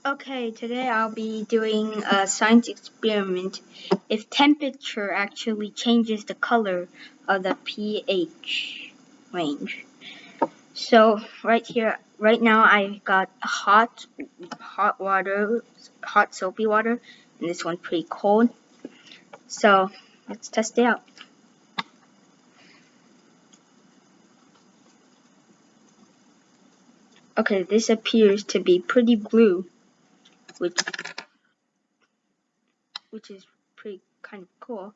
Okay, today I'll be doing a science experiment if temperature actually changes the color of the pH range. So right now I've got hot water, hot soapy water, and this one's pretty cold. So let's test it out. Okay, this appears to be pretty blue, which is pretty kind of cool.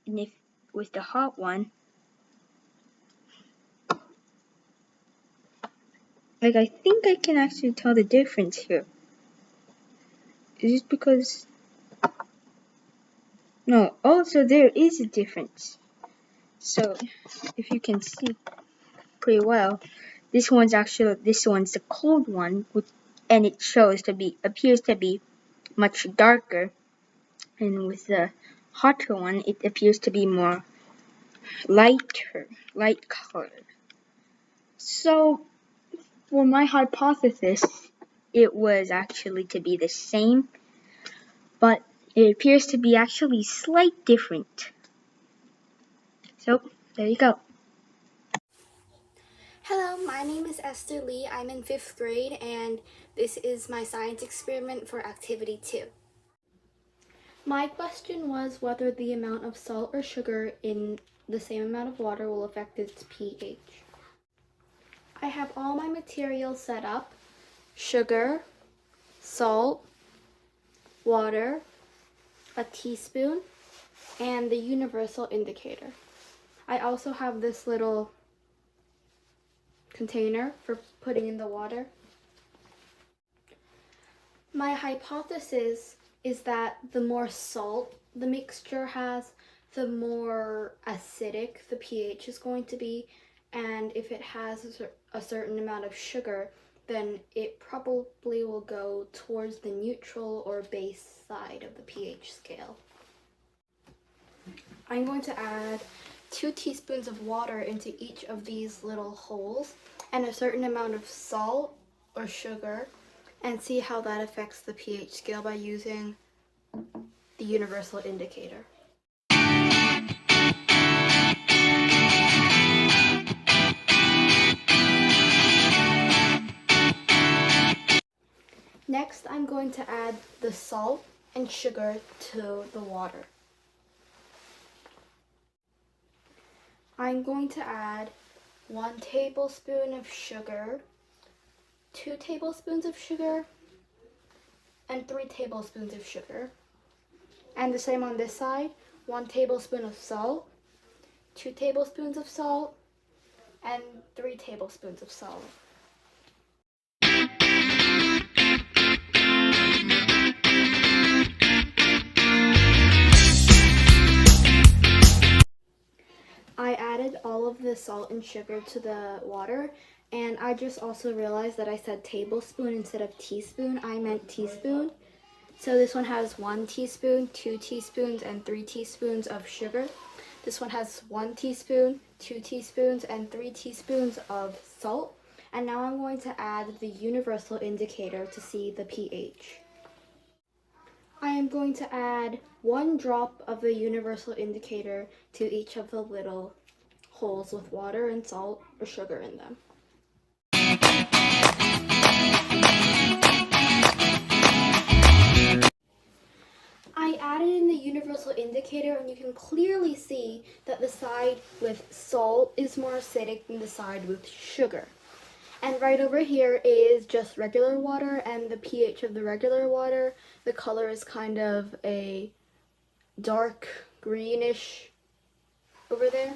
And if with the hot one, I think I can actually tell the difference here. Is it because... No, also there is a difference. So, if you can see pretty well, this one's the cold one, and it appears to be much darker. And with the hotter one, it appears to be more light colored. So, for my hypothesis, it was actually to be the same, but it appears to be actually slight different. So, there you go. Hello, my name is Esther Lee. I'm in 5th grade and this is my science experiment for activity 2. My question was whether the amount of salt or sugar in the same amount of water will affect its pH. I have all my materials set up: sugar, salt, water, a teaspoon, and the universal indicator. I also have this little container for putting in the water. My hypothesis is that the more salt the mixture has, the more acidic the pH is going to be, and if it has a certain amount of sugar, then it probably will go towards the neutral or base side of the pH scale. I'm going to add 2 teaspoons of water into each of these little holes and a certain amount of salt or sugar, and see how that affects the pH scale by using the universal indicator. Next, I'm going to add the salt and sugar to the water. I'm going to add 1 tablespoon of sugar, 2 tablespoons of sugar, and 3 tablespoons of sugar. And the same on this side: 1 tablespoon of salt, 2 tablespoons of salt, and 3 tablespoons of salt. I added all of the salt and sugar to the water, and I just also realized that I said tablespoon instead of teaspoon. I meant teaspoon. So this one has 1 teaspoon, 2 teaspoons, and 3 teaspoons of sugar. This one has 1 teaspoon, 2 teaspoons, and 3 teaspoons of salt. And now I'm going to add the universal indicator to see the pH. I am going to add 1 drop of the universal indicator to each of the little holes with water and salt or sugar in them. I added in the universal indicator, and you can clearly see that the side with salt is more acidic than the side with sugar. And right over here is just regular water, and the pH of the regular water, the color is kind of a dark greenish over there.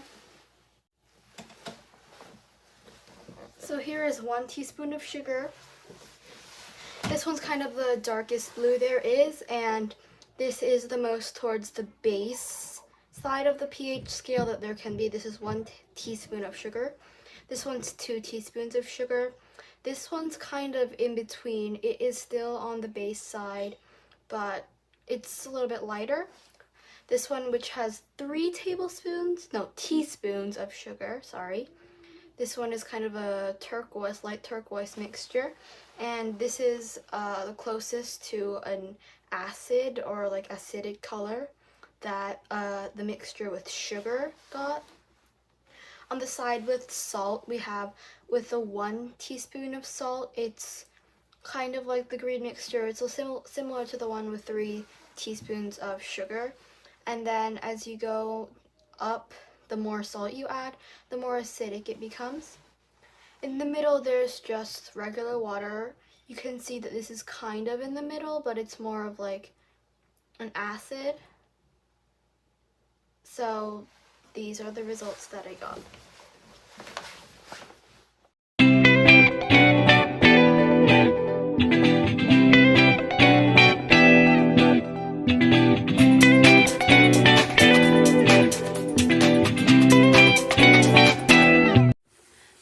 So here is 1 teaspoon of sugar. This one's kind of the darkest blue there is, and this is the most towards the base side of the pH scale that there can be. This is 1 teaspoon of sugar. This one's 2 teaspoons of sugar. This one's kind of in between. It is still on the base side, but it's a little bit lighter. This one, which has 3 teaspoons of sugar, sorry. This one is kind of a light turquoise mixture. And this is the closest to an acid or like acidic color that the mixture with sugar got. On the side with salt, we have with the 1 teaspoon of salt, it's kind of like the green mixture. It's similar to the one with 3 teaspoons of sugar. And then as you go up, the more salt you add, the more acidic it becomes. In the middle, there's just regular water. You can see that this is kind of in the middle, but it's more of like an acid. So these are the results that I got.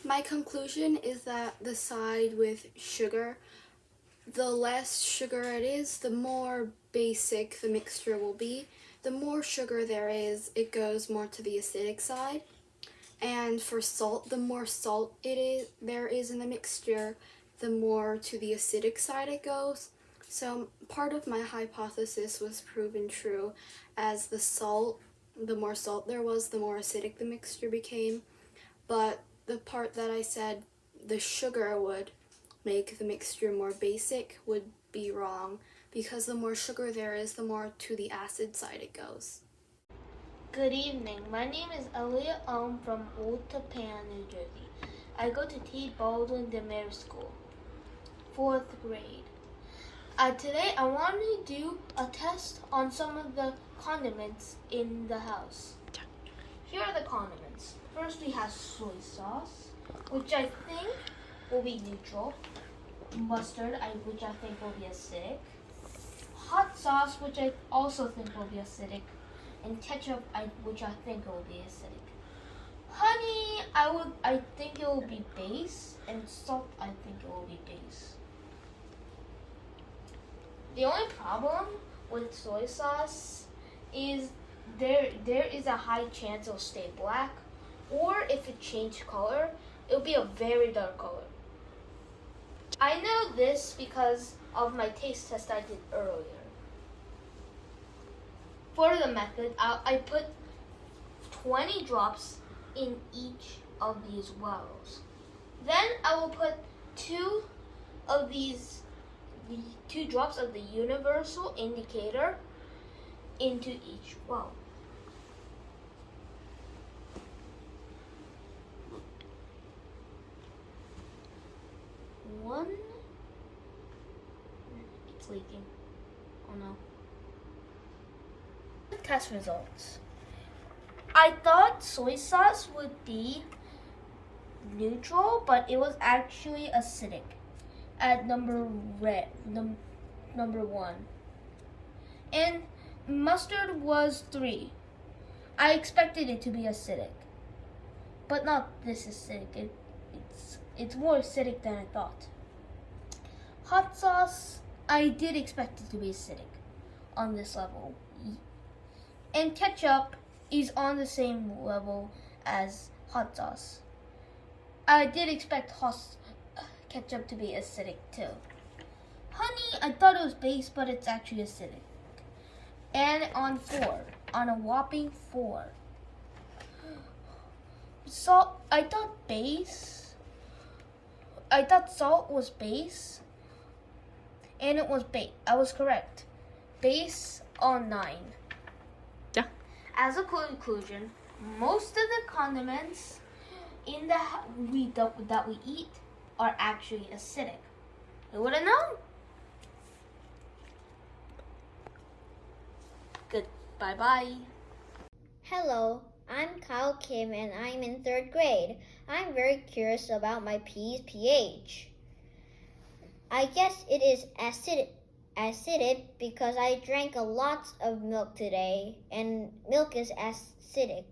My conclusion is that the side with sugar, the less sugar it is, the more basic the mixture will be. The more sugar there is, it goes more to the acidic side. And for salt, the more salt there is in the mixture, the more to the acidic side it goes. So part of my hypothesis was proven true, as the more salt there was, the more acidic the mixture became. But the part that I said the sugar would make the mixture more basic would be wrong, because the more sugar there is, the more to the acid side it goes. Good evening. My name is Elliot from Old Tappan, New Jersey. I go to T. Baldwin Demare School, 4th grade. Today I want to do a test on some of the condiments in the house. Here are the condiments. First we have soy sauce, which I think will be neutral. Mustard, which I think will be acidic. Hot sauce, which I also think will be acidic. And ketchup, which I think will be acidic. Honey, I think it will be base, and salt, I think it will be base. The only problem with soy sauce is there is a high chance it'll stay black, or if it changed color, it'll be a very dark color. I know this because of my taste test I did earlier. For the method, I put 20 drops in each of these wells. Then I will put 2 drops of the universal indicator into each well. One. It's leaking. Oh no. Test results. I thought soy sauce would be neutral, but it was actually acidic at number 1. And mustard was 3. I expected it to be acidic, but not this acidic. It's more acidic than I thought. Hot sauce, I did expect it to be acidic on this level. And ketchup is on the same level as hot sauce. I did expect ketchup to be acidic too. Honey, I thought it was base, but it's actually acidic. And on a whopping 4. Salt, I thought salt was base, and it was base. I was correct. Base on 9. Yeah. As a conclusion, most of the condiments that we eat are actually acidic. Who would have known? Good. Bye-bye. Hello, I'm Kyle Kim and I'm in 3rd grade. I'm very curious about my pea's pH. I guess it is acidic because I drank a lot of milk today, and milk is acidic.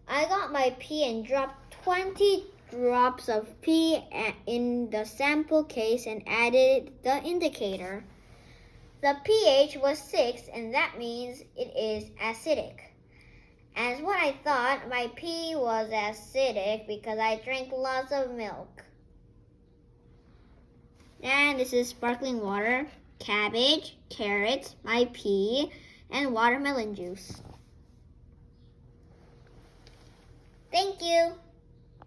I got my pee and dropped 20 drops of pee in the sample case and added the indicator. The pH was 6, and that means it is acidic. As what I thought, my pee was acidic because I drank lots of milk. And this is sparkling water, cabbage, carrots, my pea, and watermelon juice. Thank you.